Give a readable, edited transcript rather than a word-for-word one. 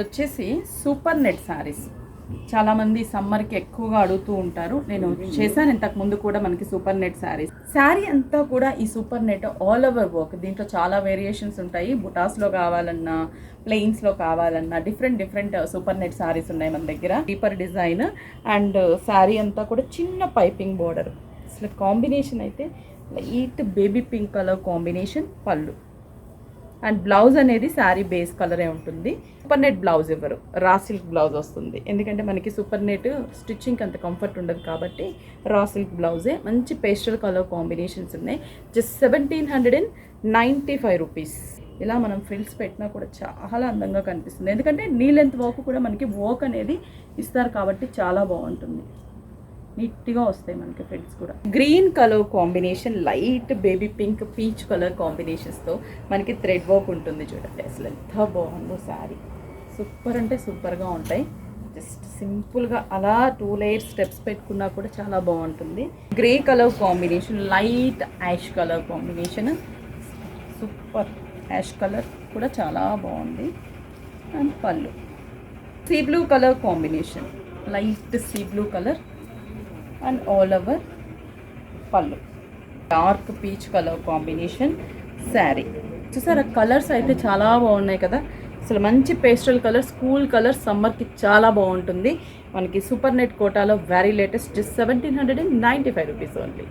వచ్చేసి super net saris చాలామంది సమ్మర్కి ఎక్కువగా అడుగుతూ ఉంటారు. నేను చేశాను ఇంతకు ముందు కూడా మనకి సూపర్ నెట్ శారీస్. శారీ అంతా కూడా ఈ super net all over work. దీంట్లో చాలా వేరియేషన్స్ ఉంటాయి. బుటాస్లో కావాలన్నా, ప్లెయిన్స్లో కావాలన్నా డిఫరెంట్ సూపర్ నెట్ శారీస్ ఉన్నాయి మన దగ్గర. డీపర్ డిజైన్ అండ్ శారీ అంతా కూడా చిన్న పైపింగ్ బోర్డర్. అసలు కాంబినేషన్ అయితే light baby pink colour combination. పళ్ళు అండ్ బ్లౌజ్ అనేది శారీ బేస్ కలరే ఉంటుంది. సూపర్ నెట్ బ్లౌజ్ ఇవ్వరు, రా సిల్క్ బ్లౌజ్ వస్తుంది. ఎందుకంటే మనకి సూపర్ నెట్ స్టిచ్చింగ్ అంత కంఫర్ట్ ఉండదు కాబట్టి రా సిల్క్ బ్లౌజే. మంచి పేస్టల్ కలర్ కాంబినేషన్స్ ఉన్నాయి. Just 1795 rupees. ఇలా మనం ఫ్రిల్స్ పెట్టినా కూడా చాలా అందంగా కనిపిస్తుంది. ఎందుకంటే నీ లెంత్ వర్క్ కూడా మనకి వర్క్ అనేది ఇస్తారు కాబట్టి చాలా బాగుంటుంది. నీట్గా వస్తాయి మనకి ఫ్రిల్స్ కూడా. Green colour combination, light baby pink, peach colour కాంబినేషన్స్తో మనకి థ్రెడ్ వర్క్ ఉంటుంది. చూడండి అసలు ఎంత బాగుందో శారీ. సూపర్ అంటే సూపర్గా ఉంటాయి. జస్ట్ సింపుల్గా అలా 2 లేయర్ స్టెప్స్ పెట్టుకున్నా కూడా చాలా బాగుంటుంది. Grey colour combination, light ash colour combination. Super ash colour కూడా చాలా బాగుంది. అండ్ పళ్ళు sea blue colour combination, light sea blue colour and all over పళ్ళు. Dark peach colour combination sari. చూసారా కలర్స్ అయితే చాలా బాగున్నాయి కదా. అసలు మంచి పేస్టల్ కలర్స్, కూల్ కలర్స్, సమ్మర్కి చాలా బాగుంటుంది. మనకి సూపర్ నెట్ కోటాలో వెరీ లేటెస్ట్ 1795 రూపీస్ ఓన్లీ.